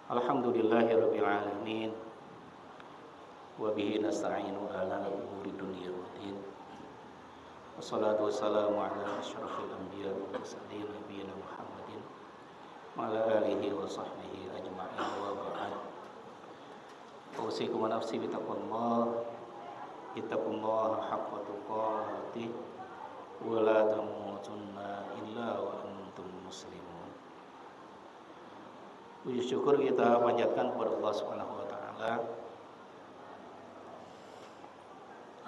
Alhamdulillahirabbil alamin wa bihi nasta'inu ala umuri dunya waddin. Wassalatu wassalamu ala asyrafil anbiya wal mursalin nabiyina Muhammadin wa ala alihi wa sahbihi ajma'in wa ba'd. Usikum wa nafsi bittaqwallaha haqqa tuqatih wa la tamutunna illa wa antum muslimun. Puji syukur kita panjatkan kepada Allah Subhanahu wa taala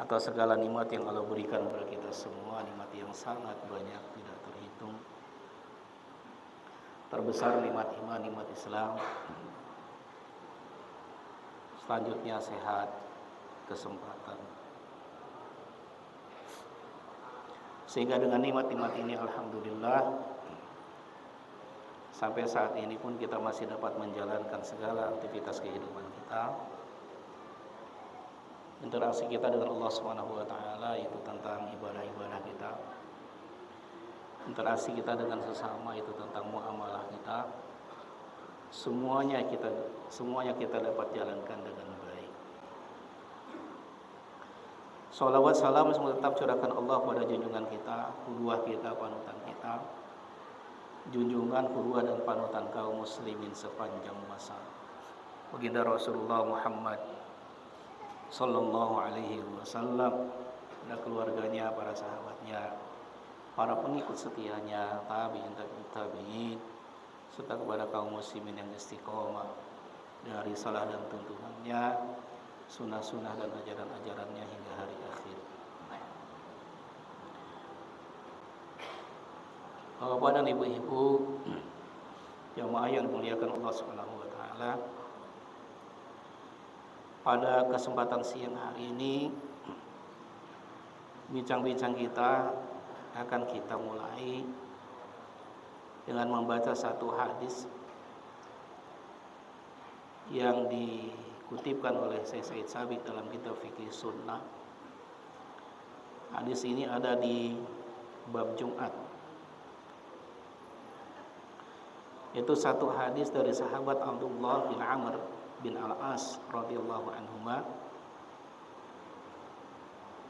atas segala nikmat yang Allah berikan kepada kita semua, nikmat yang sangat banyak tidak terhitung. Terbesar nikmat iman, nikmat Islam. Selanjutnya sehat, kesempatan. Sehingga dengan nikmat-nikmat ini alhamdulillah sampai saat ini pun kita masih dapat menjalankan segala aktivitas kehidupan kita. Interaksi kita dengan Allah Subhanahu wa taala itu tentang ibadah-ibadah kita. Interaksi kita dengan sesama itu tentang muamalah kita. Semuanya kita dapat jalankan dengan baik. Shalawat salam semoga tetap curahkan Allah pada junjungan kita, qudwah kita, panutan kita. Junjungan, qudwah dan panutan kaum muslimin sepanjang masa. Baginda Rasulullah Muhammad sallallahu alaihi wasallam, dan keluarganya, para sahabatnya, para pengikut setianya, tabi'in, serta kepada kaum muslimin yang istiqomah dari salah dan tuntunannya, sunnah-sunnah dan ajaran-ajarannya hingga hari akhir. Bapak dan ibu-ibu jamaah yang dimuliakan Allah Subhanahu wa taala, pada kesempatan siang hari ini bincang-bincang kita akan kita mulai dengan membaca satu hadis yang dikutipkan oleh Syekh Said Sabiq dalam kitab Fikih Sunnah. Hadis ini ada di bab Jumat. Itu satu hadis dari sahabat Abdullah bin Amr bin Al-As radhiyallahu anhuma.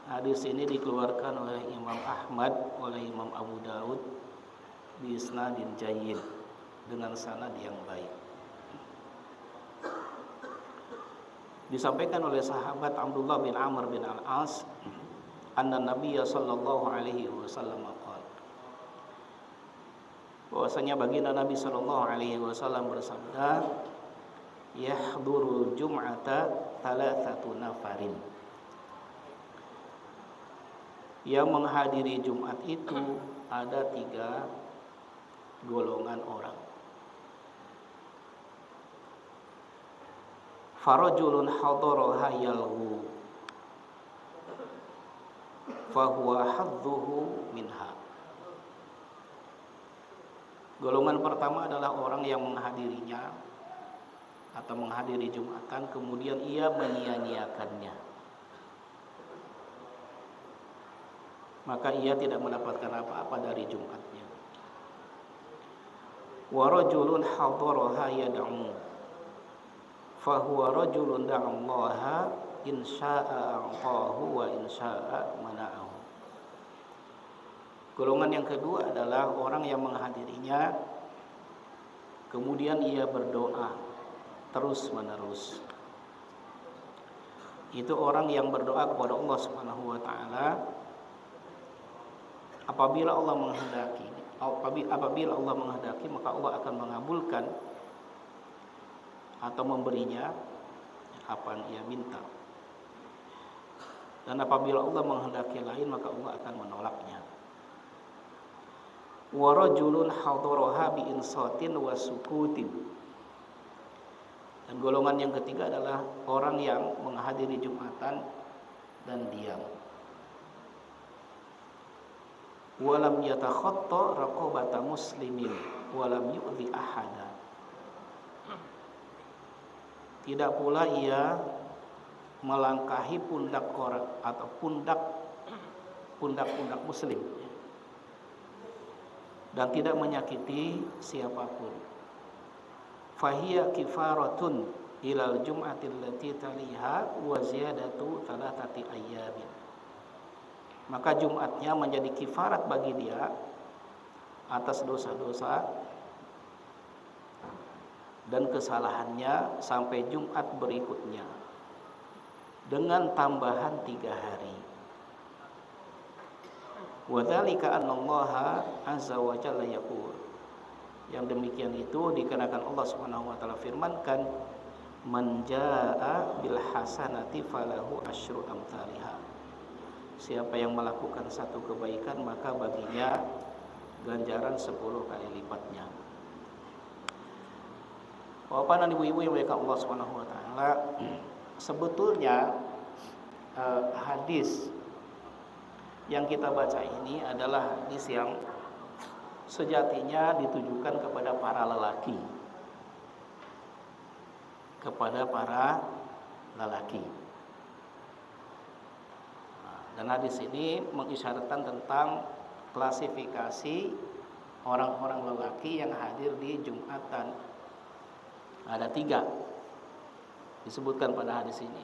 Hadis ini dikeluarkan oleh Imam Ahmad, oleh Imam Abu Daud bi isnadin jayyid, dengan sanad yang baik. Disampaikan oleh sahabat Abdullah bin Amr bin Al-As, anna Nabiyya sallallahu alaihi wasallam qala, bahwasanya baginda Nabi sallallahu alaihi wasallam bersabda, yahdurul jum'ata thalathatu nafarin, yang menghadiri Jumat itu ada 3 golongan orang. Farajulun hadaraha yalghu fahuwa hadduhu minha. Golongan pertama adalah orang yang menghadirinya atau menghadiri Jumatan kemudian ia menyia-nyiakannya, maka ia tidak mendapatkan apa-apa dari Jumatnya. Wa rajulun hadaraha yad'u fahuwa rajulun da'allaha in syaa'a a'tahu wa in syaa'a mana'ahu. Golongan yang kedua adalah orang yang menghadirinya kemudian ia berdoa terus menerus. Itu orang yang berdoa kepada Allah Subhanahu wa taala apabila Allah menghendaki maka Allah akan mengabulkan atau memberinya apa yang ia minta. Dan apabila Allah menghendaki lain maka Allah akan menolaknya. Wa rajulun hadaraha bi insatin wa sukutin. Dan golongan yang ketiga adalah orang yang menghadiri Jumatan dan diam. Wa lam yatakhatta raqabata muslimin wa lam yu'dhi ahada. Tidak pula ia melangkahi pundak orang atau pundak-pundak muslim dan tidak menyakiti siapapun. fahiya kifaratun ilal jum'atil lati taliha wa ziyadatu thalathati ayyamin. Maka Jumatnya menjadi kifarat bagi dia atas dosa-dosa dan kesalahannya sampai Jumat berikutnya dengan tambahan 3 hari. Wa dzalika annallaha azza wa jalla yaqul. Yang demikian itu dikarenakan Allah Subhanahu wa taala firmankan, man jaa bil hasanati falahu asyru amsalihha. Siapa yang melakukan satu kebaikan maka baginya ganjaran 10 kali lipatnya. Bapak dan ibu-ibu yang dimuliakan Allah Subhanahu wa taala, sebetulnya hadis yang kita baca ini adalah hadis yang sejatinya ditujukan kepada para lelaki. Kepada para lelaki. Dan hadis ini mengisyaratkan tentang klasifikasi orang-orang lelaki yang hadir di Jumatan. Ada 3 disebutkan pada hadis ini.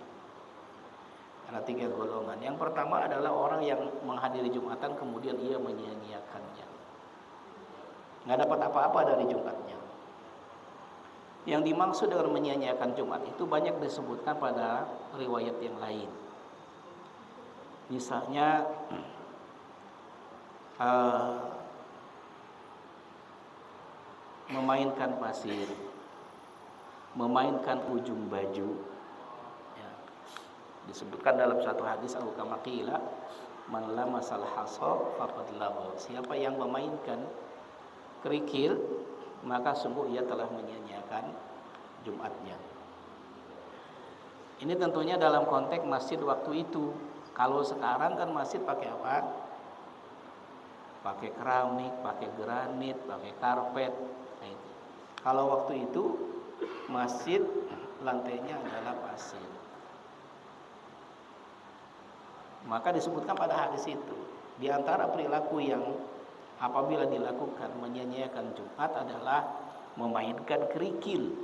Ada 3 golongan. Yang pertama adalah orang yang menghadiri Jumatan kemudian ia menyia-nyiakannya, nggak dapat apa-apa dari Jumatnya. Yang dimaksud dengan menyia-nyiakan Jumat itu banyak disebutkan pada riwayat yang lain. Misalnya memainkan pasir, memainkan ujung baju, ya. Disebutkan dalam satu hadis Abu Kamakila, man lamasal hasa faqad lagha. Siapa yang memainkan kerikil maka sungguh ia telah menyia-nyiakan Jumatnya. Ini tentunya dalam konteks masjid waktu itu. Kalau sekarang kan masjid pakai apa? Pakai keramik, pakai granit, pakai karpet. Nah, itu. Kalau waktu itu masjid lantainya adalah pasir. Maka disebutkan pada hadis itu, di antara perilaku yang apabila dilakukan menyia-nyiakan Jumat adalah memainkan kerikil.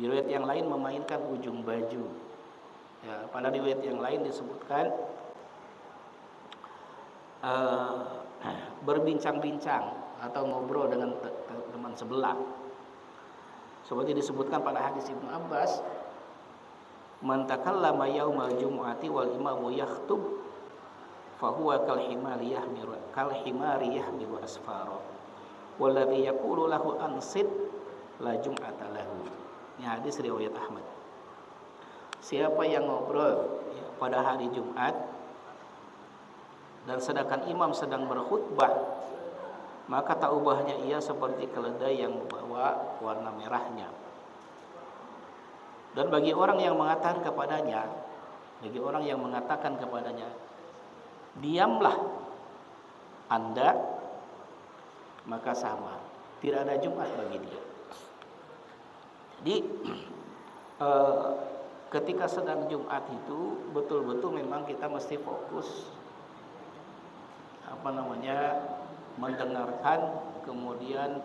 Di riwayat yang lain memainkan ujung baju. Ya, pada riwayat yang lain disebutkan berbincang-bincang atau ngobrol dengan teman sebelah. Seperti disebutkan pada hadis Ibnu Abbas, man takallama yaumal jumu'ati wal imamu yakhtub fahuwa kal himari yahmilu asfara walladhi yaqulu lahu ansit la jum'ata lahu. Ini hadis riwayat Ahmad. Siapa yang ngobrol pada hari Jumat dan sedangkan imam sedang berkhutbah, maka tak ubahnya ia seperti keledai yang membawa warna merahnya. Dan bagi orang yang mengatakan kepadanya, diamlah Anda, maka sama, tidak ada Jumat bagi dia. Jadi ketika sedang Jumat itu betul-betul memang kita mesti fokus mendengarkan, kemudian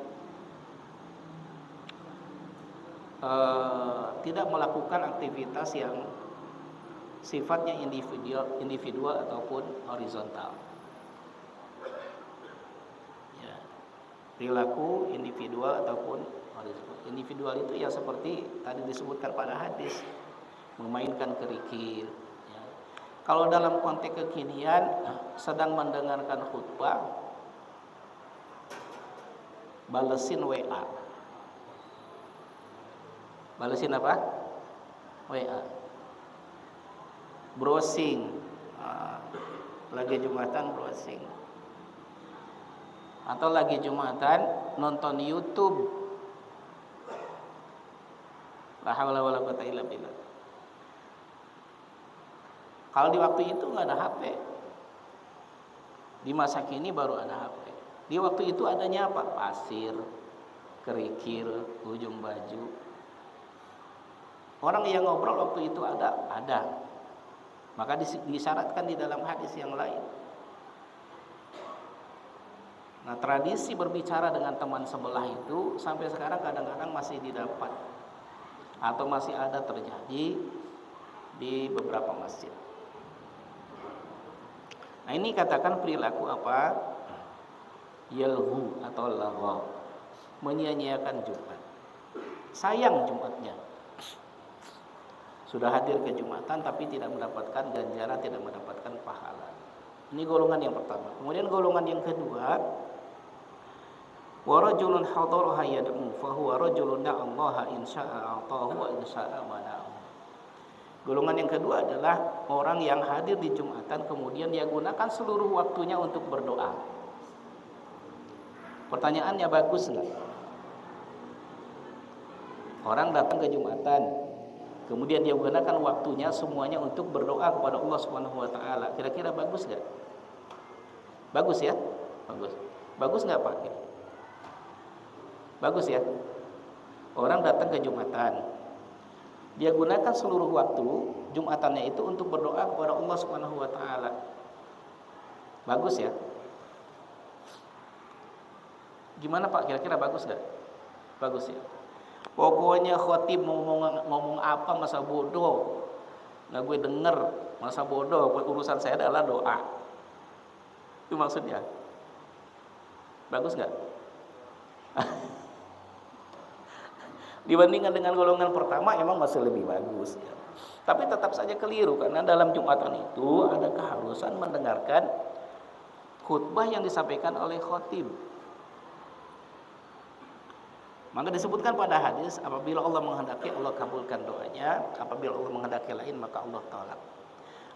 tidak melakukan aktivitas yang sifatnya individual ataupun horizontal. Ya, perilaku individual ataupun horizontal. Individual itu ya seperti tadi disebutkan pada hadis, memainkan kerikil. Ya. Kalau dalam konteks kekinian sedang mendengarkan khutbah, balesin WA. Balesin apa? WA. Browsing. Lagi Jumatan browsing. Atau lagi Jumatan nonton YouTube. La haula wala quwata illa billah. Kalau di waktu itu nggak ada HP. Di masa kini baru ada HP. Di waktu itu adanya apa? Pasir, kerikil, ujung baju. Orang yang ngobrol waktu itu ada. Maka disyaratkan di dalam hadis yang lain. Nah, tradisi berbicara dengan teman sebelah itu sampai sekarang kadang-kadang masih didapat atau masih ada terjadi di beberapa masjid. Nah, ini katakan perilaku apa? Yalhu atau laghaw, menyia-nyiakan Jumat. Sayang Jumatnya. Sudah hadir ke Jumatan tapi tidak mendapatkan ganjaran, tidak mendapatkan pahala. Ini golongan yang pertama. Kemudian golongan yang kedua, wa rajulun hadaraha yad'u fa huwa rajulun da'allaha in syaa'a a'tahu wa in syaa'a mana'ahu. Golongan yang kedua adalah orang yang hadir di Jumatan kemudian dia gunakan seluruh waktunya untuk berdoa. Pertanyaannya, bagus enggak? Orang datang ke Jumatan kemudian dia gunakan waktunya semuanya untuk berdoa kepada Allah Subhanahu wa taala. Kira-kira bagus enggak? Bagus ya? Bagus. Bagus enggak, Pak? Bagus ya? Orang datang ke Jumatan, dia gunakan seluruh waktu Jumatannya itu untuk berdoa kepada Allah Subhanahu wa taala. Bagus ya? Gimana Pak? Kira-kira bagus enggak? Bagus ya. Pokoknya khotib ngomong apa masa bodoh, nggak gue denger, masa bodoh, urusan saya adalah doa. Itu maksudnya. Bagus nggak? Dibandingkan dengan golongan pertama emang masih lebih bagus ya. Tapi tetap saja keliru karena dalam Jumatan itu ada keharusan mendengarkan khutbah yang disampaikan oleh khotib. Maka disebutkan pada hadis, apabila Allah menghendaki Allah kabulkan doanya, apabila Allah menghendaki lain maka Allah tolak.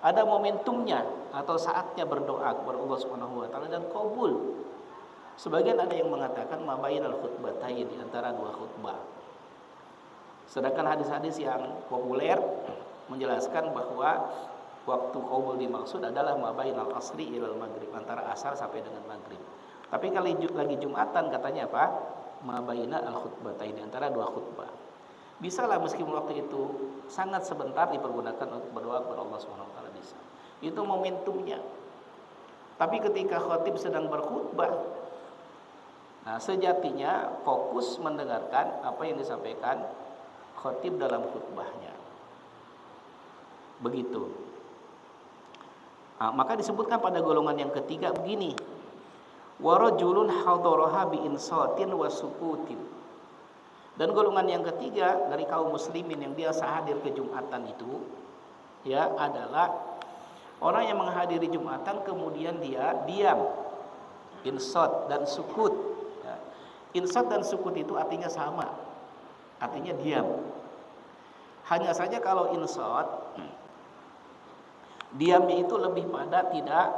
Ada momentumnya atau saatnya berdoa kepada Allah Subhanahu wa taala dan kabul. Sebagian ada yang mengatakan mabainal khutbatain, di antara dua khutbah. Sedangkan hadis-hadis yang populer menjelaskan bahwa waktu qabul dimaksud adalah mabainal asri ilal maghrib, antara asar sampai dengan maghrib. Tapi kalau lagi Jumatan katanya apa? Mabaina al-khutbatain, antara dua khutbah. Bisalah meskipun waktu itu sangat sebentar dipergunakan untuk berdoa kepada Allah Subhanahu wa taala, bisa. Itu momentumnya. Tapi ketika khatib sedang berkhutbah, nah sejatinya fokus mendengarkan apa yang disampaikan khatib dalam khutbahnya. Begitu. Nah, maka disebutkan pada golongan yang ketiga begini, wa rajulun hadaraha bi insatin wa sukutin. Dan golongan yang ketiga dari kaum muslimin yang biasa hadir ke Jumatan itu ya adalah orang yang menghadiri Jumatan kemudian dia diam. Insat dan sukut ya. Insat dan sukut itu artinya sama, artinya diam. Hanya saja kalau insat, diamnya itu lebih pada tidak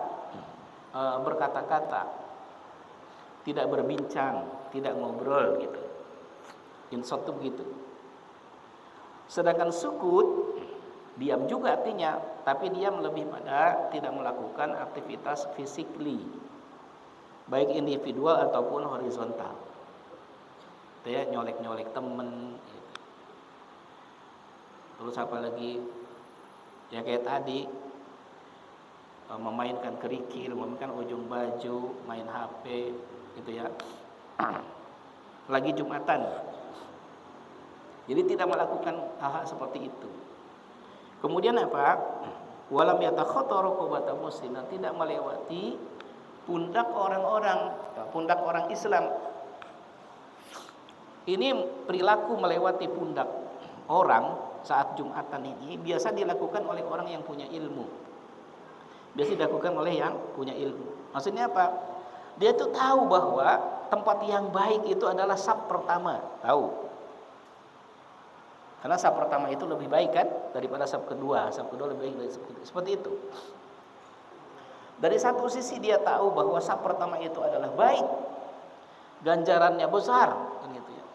berkata-kata, tidak berbincang, tidak ngobrol gitu. Insat itu begitu. Sedangkan sukut, diam juga artinya, tapi diam lebih pada tidak melakukan aktivitas physically, baik individual ataupun horizontal. Itu ya, nyolek-nyolek temen gitu. Terus apa lagi? Ya kayak tadi, memainkan kerikil, memainkan ujung baju, main HP gitu ya. Lagi Jumatan. Jadi tidak melakukan hal-hal seperti itu. Kemudian apa? Walam yatakhatta raqabata muslim, tidak melewati pundak orang Islam. Ini perilaku melewati pundak orang saat Jumatan ini biasa dilakukan oleh orang yang punya ilmu. Biasa dilakukan oleh yang punya ilmu. Maksudnya apa? Dia tuh tahu bahwa tempat yang baik itu adalah saf pertama, tahu. Karena saf pertama itu lebih baik kan daripada saf kedua. Saf kedua lebih baik dari saf kedua. Seperti itu. Dari satu sisi dia tahu bahwa saf pertama itu adalah baik, ganjarannya besar, kan gitu ya.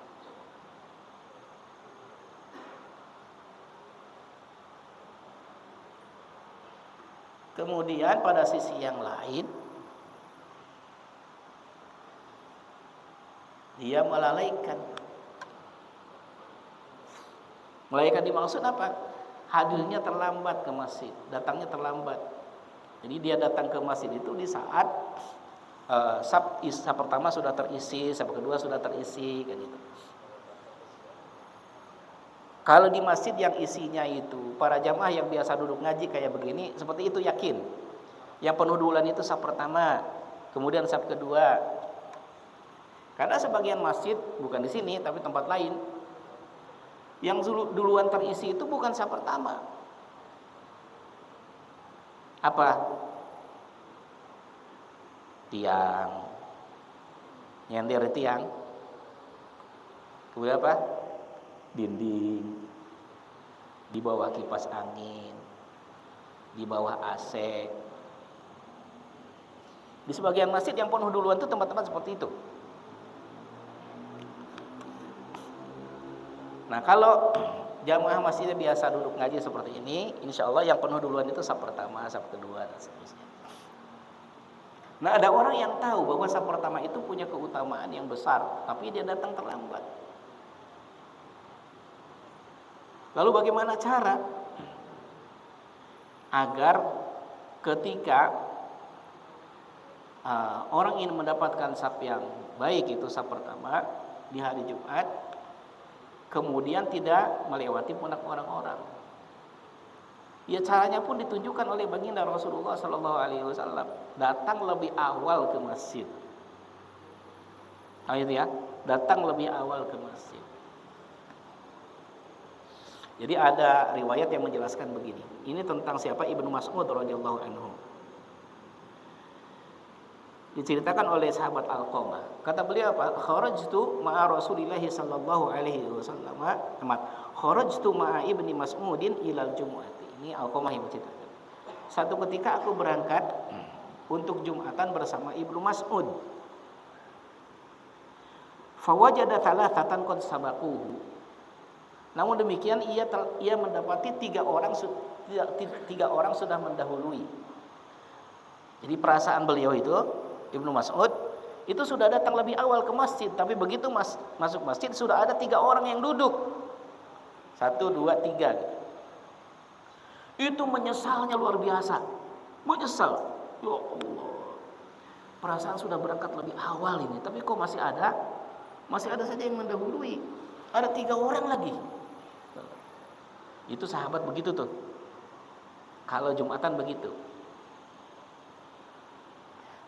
Kemudian pada sisi yang lain dia melalaikan. Melalaikan dimaksud apa? Hadirnya terlambat ke masjid, datangnya terlambat. Jadi dia datang ke masjid itu di saat saf pertama sudah terisi, saf kedua sudah terisi, kan gitu. Kalau di masjid yang isinya itu para jamaah yang biasa duduk ngaji kayak begini, seperti itu yakin. Yang penuh duluan itu saf pertama, kemudian saf kedua. Karena sebagian masjid bukan di sini tapi tempat lain, yang duluan terisi itu bukan saf pertama. Apa? Tiang. Nyender tiang. Kemudian apa? Dinding. Di bawah kipas angin. Di bawah AC. Di sebagian masjid yang penuh duluan itu tempat-tempat seperti itu. Nah, kalau jamaah masjidnya biasa duduk ngaji seperti ini, insya Allah yang penuh duluan itu saf pertama, saf kedua, dan seterusnya. Nah, ada orang yang tahu bahwa saf pertama itu punya keutamaan yang besar, tapi dia datang terlambat. Lalu bagaimana cara agar ketika orang ingin mendapatkan saf yang baik, itu saf pertama di hari Jumat, kemudian tidak melewati pundak orang-orang? Ya, caranya pun ditunjukkan oleh baginda Rasulullah Sallallahu Alaihi Wasallam. Datang lebih awal ke masjid. Nah, itu ya, datang lebih awal ke masjid. Jadi ada riwayat yang menjelaskan begini. Ini tentang siapa? Ibnu Mas'ud radhiyallahu anhu. Diceritakan oleh sahabat Alqamah. Kata beliau apa? Kharajtu ma'a Rasulillah sallallahu alaihi wasallam. Kharajtu ma'a Ibni Mas'udin ilal Jumu'ati. Ini Alqamah yang menceritakan. Satu ketika aku berangkat untuk Jumatan bersama Ibnu Mas'ud. Fawajada thalathatan qad sabaquhu. Namun demikian ia mendapati tiga orang sudah mendahului. Jadi perasaan beliau itu, Ibnu Mas'ud itu sudah datang lebih awal ke masjid, tapi begitu masuk masjid sudah ada 3 orang yang duduk. 1, 2, 3 gitu. Itu menyesalnya luar biasa. Menyesal. Ya Allah. Perasaan sudah berangkat lebih awal ini, tapi kok masih ada saja yang mendahului. Ada 3 orang lagi. Itu sahabat begitu tuh. Kalau Jumatan begitu.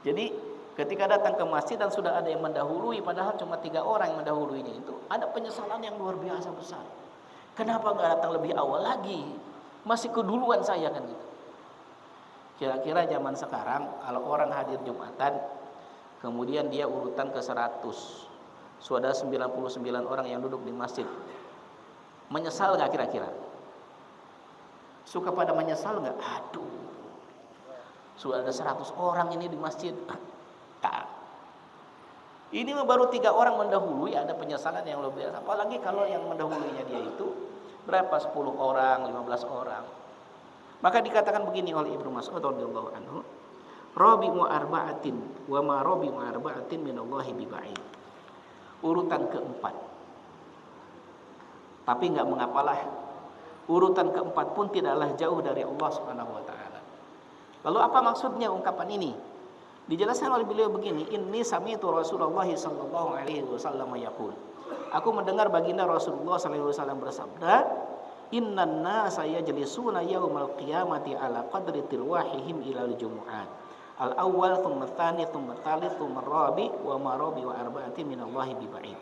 Jadi ketika datang ke masjid dan sudah ada yang mendahului, padahal cuma 3 orang yang mendahuluinya, itu ada penyesalan yang luar biasa besar. Kenapa gak datang lebih awal lagi? Masih keduluan saya, kan gitu. Kira-kira zaman sekarang kalau orang hadir Jumatan, kemudian dia urutan ke 100, sudah 99 orang yang duduk di masjid, menyesal gak kira-kira? Suka pada menyesal gak? Aduh, sudah ada 100 orang ini di masjid. Nah, ini baru 3 orang mendahului, ada penyesalan yang luar biasa. Apalagi kalau yang mendahulunya dia itu berapa? 10 orang, 15 orang. Maka dikatakan begini oleh Ibnu Mas'ud radhiyallahu anhu, Rabi'u arba'atin wa ma rabi'u arba'atin minallahi biba'id. Urutan keempat. Tapi enggak mengapalah, urutan keempat pun tidaklah jauh dari Allah Subhanahu wa taala. Lalu apa maksudnya ungkapan ini? Dijelaskan oleh beliau begini, inni sami'tu Rasulullah sallallahu alaihi wasallam yaqul. Aku mendengar baginda Rasulullah sallallahu alaihi wasallam bersabda, innan nasa yajlisuna yaumal qiyamati ala qadri tirwahihim ilal jumu'at. Al-awwal thumma tsani thumma tsalits thumma rabi wa ma rabi wa arba'ati minallahi biba'id.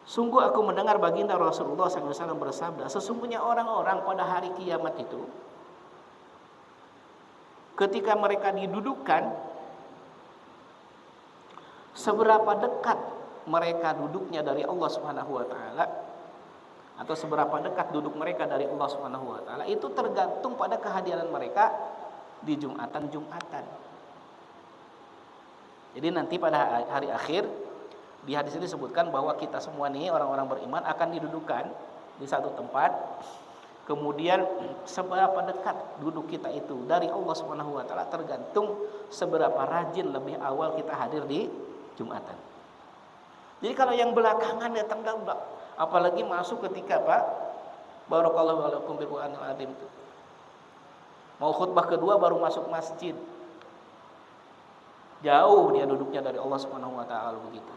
Sungguh aku mendengar baginda Rasulullah SAW bersabda, sesungguhnya orang-orang pada hari kiamat itu, ketika mereka didudukkan, seberapa dekat mereka duduknya dari Allah Subhanahu wa taala, atau seberapa dekat duduk mereka dari Allah Subhanahu wa taala, itu tergantung pada kehadiran mereka di Jumatan. Jadi nanti pada hari akhir, di hadis ini disebutkan bahwa kita semua nih orang-orang beriman akan didudukan di satu tempat. Kemudian seberapa dekat duduk kita itu dari Allah Subhanahu wa taala tergantung seberapa rajin lebih awal kita hadir di Jumatan. Jadi kalau yang belakangan datang, apalagi masuk ketika Pak barakallahu alaikum bil Qur'anil azim, mau khutbah kedua baru masuk masjid. Jauh dia duduknya dari Allah Subhanahu wa taala begitu.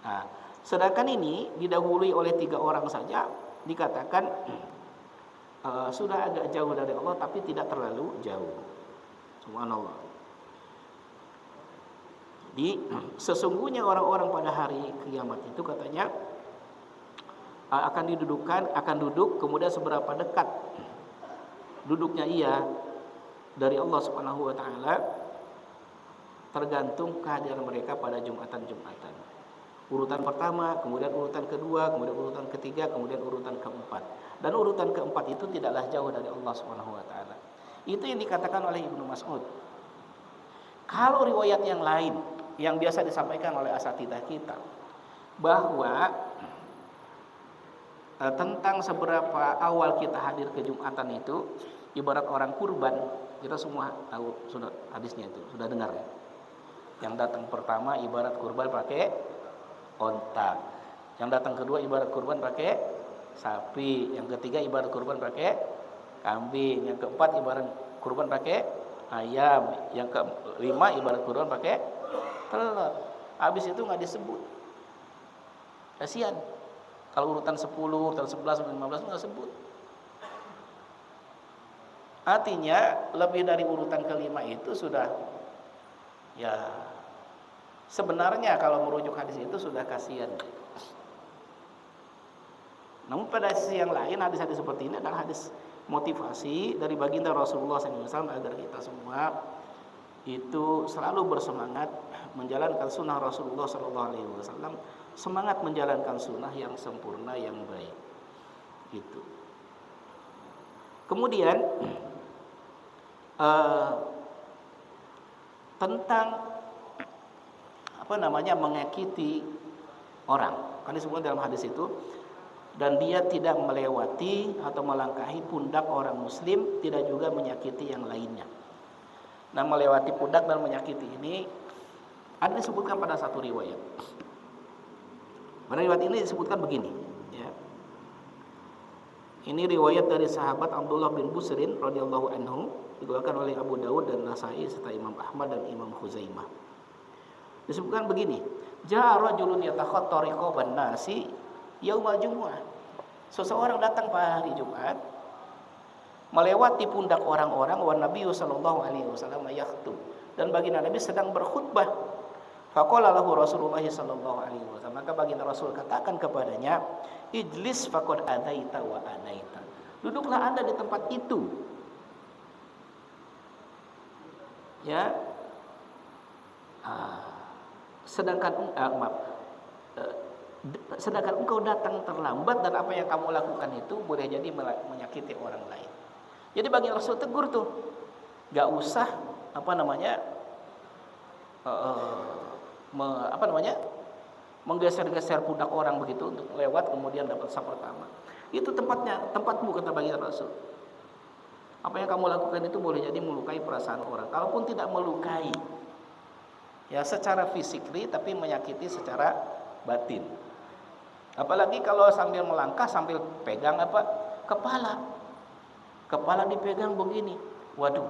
Nah, sedangkan ini didahului oleh 3 orang saja dikatakan sudah agak jauh dari Allah tapi tidak terlalu jauh. Subhanallah. Di sesungguhnya orang-orang pada hari kiamat itu katanya akan duduk kemudian seberapa dekat duduknya ia dari Allah Subhanahu wa taala tergantung kehadiran mereka pada Jumatan-Jumatan. Urutan pertama, kemudian urutan kedua, kemudian urutan ketiga, kemudian urutan keempat. Dan urutan keempat itu tidaklah jauh dari Allah Subhanahu wa taala. Itu yang dikatakan oleh Ibnu Mas'ud. Kalau riwayat yang lain yang biasa disampaikan oleh asatidzah kita bahwa tentang seberapa awal kita hadir ke Jumatan itu ibarat orang kurban, kita semua tahu sudah hadisnya itu, sudah dengar ya. Yang datang pertama ibarat kurban pakai onta. Yang datang kedua ibarat kurban pakai sapi. Yang ketiga ibarat kurban pakai kambing. Yang keempat ibarat kurban pakai ayam. Yang kelima ibarat kurban pakai telur. Habis itu nggak disebut. Kasihan. Kalau urutan 10, urutan 11, urutan 15 nggak sebut. Artinya lebih dari urutan kelima itu sudah ya sebenarnya kalau merujuk hadis itu sudah kasihan. Namun pada sisi yang lain hadis-hadis seperti ini adalah hadis motivasi dari baginda Rasulullah SAW agar kita semua itu selalu bersemangat menjalankan sunnah Rasulullah SAW, semangat menjalankan sunnah yang sempurna yang baik. Gitu. Kemudian tentang menyakiti orang. Kan disebut dalam hadis itu, dan dia tidak melewati atau melangkahi pundak orang muslim, tidak juga menyakiti yang lainnya. Nah, melewati pundak dan menyakiti ini ada disebutkan pada satu riwayat. Pada riwayat ini disebutkan begini, ya. Ini riwayat dari sahabat Abdullah bin Busrin radhiyallahu anhu, dikeluarkan oleh Abu Dawud dan Nasai serta Imam Ahmad dan Imam Khuzaimah. Disebutkan begini, ja'a rajulun yatakhatta riqaban nasi yaumal jumu'ah. Seseorang datang pada hari Jumat melewati pundak orang-orang, wa Nabi sallallahu alaihi wasallam yakhutub, dan baginda Nabi sedang berkhutbah. Faqala lahu Rasulullah sallallahu alaihi wasallam, maka baginda Rasul katakan kepadanya, ijlis faqad adaita wa anaita. Duduklah Anda di tempat itu. Ya. Sedangkan engkau datang terlambat dan apa yang kamu lakukan itu boleh jadi menyakiti orang lain. Jadi bagi Rasul tegur tuh, gak usah menggeser-geser pundak orang begitu untuk lewat kemudian dapat saf pertama. Itu tempatmu kata bagi Rasul. Apa yang kamu lakukan itu boleh jadi melukai perasaan orang. Kalaupun tidak melukai, ya secara fisik tapi menyakiti secara batin. Apalagi kalau sambil melangkah sambil pegang kepala dipegang begini. Waduh.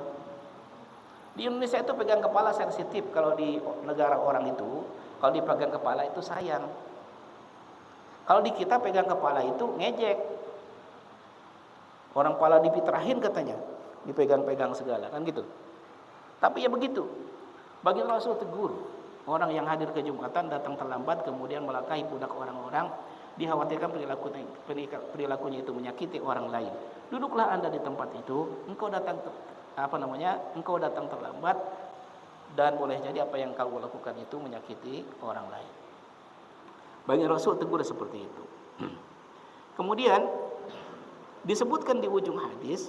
Di Indonesia itu pegang kepala sensitif. Kalau di negara orang itu kalau dipegang kepala itu sayang. Kalau di kita pegang kepala itu ngejek. Orang kepala dipitrahin katanya, dipegang-pegang segala kan gitu. Tapi ya begitu. Bagi Rasul tegur, orang yang hadir ke Jumatan datang terlambat kemudian melangkahi pundak orang-orang, dikhawatirkan perilakunya itu menyakiti orang lain. Duduklah Anda di tempat itu, engkau datang terlambat dan boleh jadi apa yang kau lakukan itu menyakiti orang lain. Bagi Rasul tegur seperti itu. Kemudian disebutkan di ujung hadis,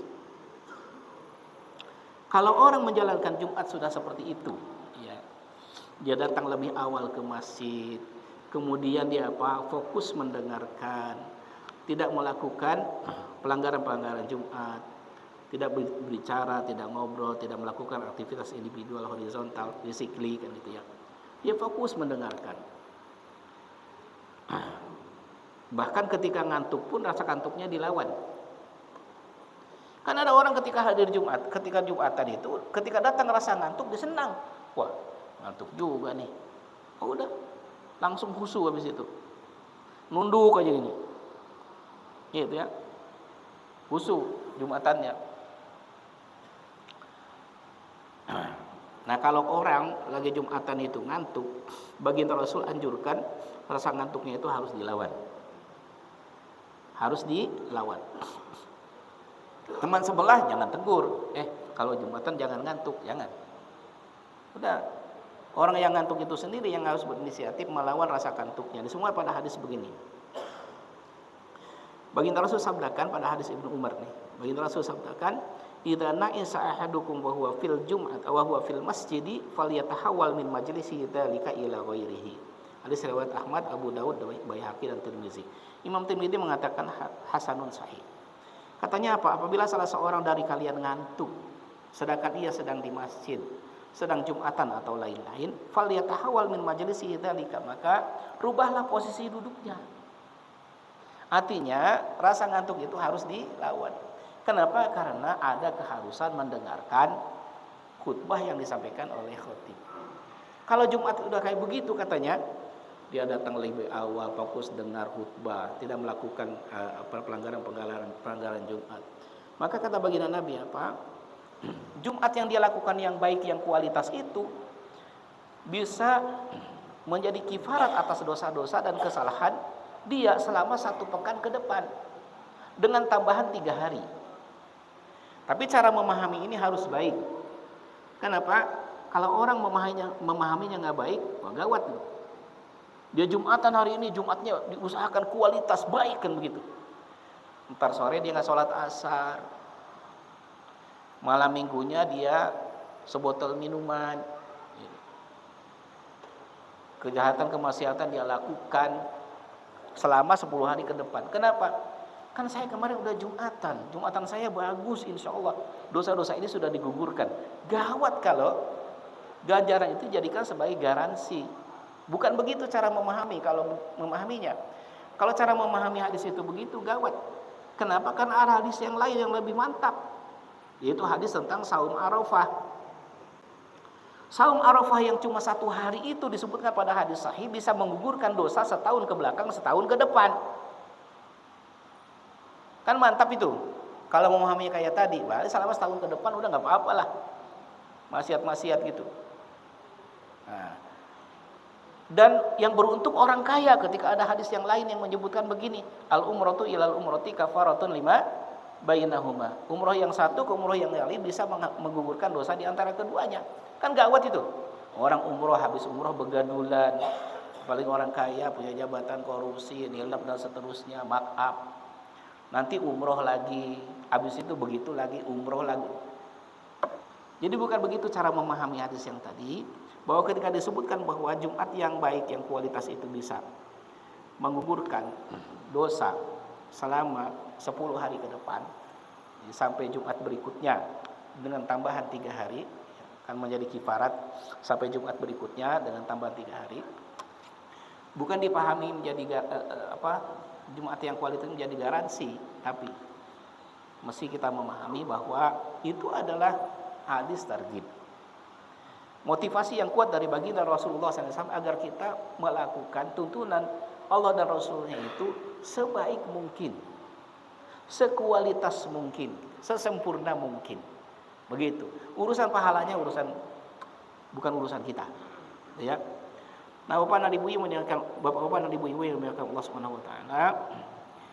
kalau orang menjalankan Jumat sudah seperti itu, ya, dia datang lebih awal ke masjid, kemudian dia fokus mendengarkan, tidak melakukan pelanggaran-pelanggaran Jumat, tidak berbicara, tidak ngobrol, tidak melakukan aktivitas individual horizontal, basically kan gitu ya. Dia fokus mendengarkan. Bahkan ketika ngantuk pun rasa kantuknya dilawan. Kan ada orang ketika hadir Jumat, ketika Jumatan itu, ketika datang rasa ngantuk dia senang. Wah, ngantuk juga nih. Oh, udah, langsung khusyuk habis itu. Nunduk aja ini. Gitu ya. Khusyuk Jumatannya. Nah, kalau orang lagi Jumatan itu ngantuk, baginda Rasul anjurkan rasa ngantuknya itu harus dilawan. Harus dilawan. Teman sebelah jangan tegur. Kalau Jumatan jangan ngantuk, jangan. Udah, orang yang ngantuk itu sendiri yang harus berinisiatif melawan rasa kantuknya. Ini semua pada hadis begini. Baginda Rasul sabdakan pada hadis Ibnu Umar nih. Baginda Rasul sabdakan, "Idza na'isa ahadukum wa huwa fil jum'at wa huwa fil masjidi falyatahawwal min majlisihi dzalika ila ghairihi." Hadis riwayat Ahmad, Abu Daud, Baihaqi dan Tirmizi. Imam Tirmizi mengatakan hasanun sahih. Katanya apa? Apabila salah seorang dari kalian ngantuk sedangkan ia sedang di masjid, sedang Jumatan atau lain-lain, falyatahawwal min majlisihi dzalika, maka rubahlah posisi duduknya. Artinya rasa ngantuk itu harus dilawan. Kenapa? Karena ada keharusan mendengarkan khutbah yang disampaikan oleh khatib. Kalau Jumat udah kayak begitu katanya, dia datang lebih awal, fokus dengar khutbah, tidak melakukan pelanggaran Jumat. Maka kata baginda Nabi apa? Jumat yang dia lakukan yang baik, yang kualitas itu bisa menjadi kifarat atas dosa-dosa dan kesalahan dia selama 1 pekan ke depan dengan tambahan 3 hari. Tapi cara memahami ini harus baik. Kenapa? Kalau orang memahaminya nggak baik, wah gawat. Dia Jumatan hari ini, Jumatnya diusahakan kualitas baik kan begitu. Ntar sore dia nggak sholat asar, malam minggunya dia sebotol minuman, kejahatan kemaksiatan dia lakukan selama 10 hari ke depan. Kenapa? Kan saya kemarin udah Jumatan saya bagus, insya Allah dosa-dosa ini sudah digugurkan. Gawat kalau ganjaran itu dijadikan sebagai garansi. Bukan begitu cara memahami. Kalau memahaminya, kalau cara memahami hadis itu begitu, gawat. Kenapa? Karena ada hadis yang lain yang lebih mantap, yaitu hadis tentang saum Arafah. Saum Arafah yang cuma 1 hari itu disebutkan pada hadis sahih bisa menggugurkan dosa setahun ke belakang, setahun ke depan. Kan mantap itu. Kalau memahaminya kayak tadi, selama setahun ke depan udah nggak apa-apa lah, maksiat-maksiat gitu. Nah, dan yang beruntung orang kaya ketika ada hadis yang lain yang menyebutkan begini, al-umratu ilal umrati kafaratun lima bainahuma. Umroh yang satu ke umroh yang lain bisa menggugurkan dosa di antara keduanya. Kan gawat itu. Orang umroh habis umroh begadulan, paling orang kaya punya jabatan korupsi, nilap dan seterusnya, mark up. Nanti umroh lagi, habis itu begitu lagi umroh lagi. Jadi bukan begitu cara memahami hadis yang tadi, bahwa ketika disebutkan bahwa Jumat yang baik, yang kualitas itu bisa menggugurkan dosa selama 10 hari ke depan sampai Jumat berikutnya dengan tambahan 3 hari, akan menjadi kifarat sampai Jumat berikutnya dengan tambahan 3 hari. Bukan dipahami menjadi Jumat yang kualitas menjadi garansi, tapi mesti kita memahami bahwa itu adalah hadis targhib. Motivasi yang kuat dari baginda Rasulullah SAW agar kita melakukan tuntunan Allah dan Rasulnya itu sebaik mungkin, sekualitas mungkin, sesempurna mungkin. Begitu. Urusan pahalanya bukan urusan kita. Ya. Nah, Bapak dan Ibu yang dimuliakan Allah Subhanahu wa taala,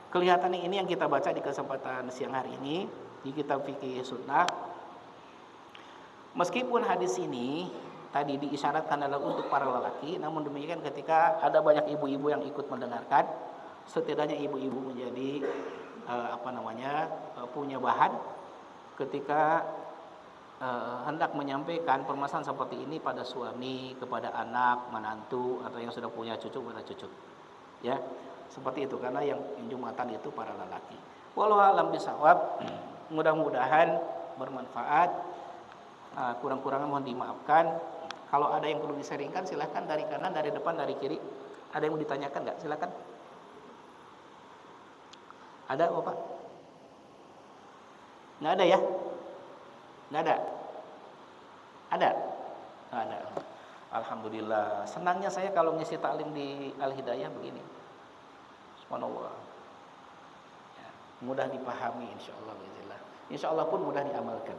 kelihatannya ini yang kita baca di kesempatan siang hari ini di kitab fikih sunnah. Meskipun hadis ini tadi diisyaratkan adalah untuk para lelaki, namun demikian ketika ada banyak ibu-ibu yang ikut mendengarkan, setidaknya ibu-ibu menjadi punya bahan ketika hendak menyampaikan permasalahan seperti ini pada suami, kepada anak, menantu, atau yang sudah punya cucu pada cucu. Ya, seperti itu, karena yang Jumatan itu para lelaki. Wallahu a'lam bishawab. Mudah-mudahan bermanfaat. Kurang-kurangnya mohon dimaafkan. Kalau ada yang perlu diseringkan silahkan, dari kanan, dari depan, dari kiri. Ada yang mau ditanyakan nggak? Silahkan. Ada Bapak? Nggak ada ya? Nggak ada? Ada? Ada. Alhamdulillah. Senangnya saya kalau ngisi taklim di Al Hidayah begini. Subhanallah. Ya, mudah dipahami insyaallah bismillah. Insyaallah pun mudah diamalkan.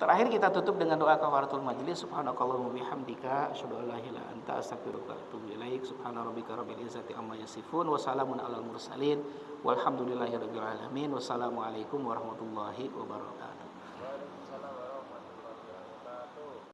Terakhir kita tutup dengan doa kafaratul majlis. Subhanakallahumma bihamdika asyhadu an la ilaha illa anta astaghfiruka wa atubu ilaik. Subhana rabbika rabbil izzati amma yasifun wa salamun alal mursalin walhamdulillahirabbil alamin. Wassalamualaikum warahmatullahi wabarakatuh.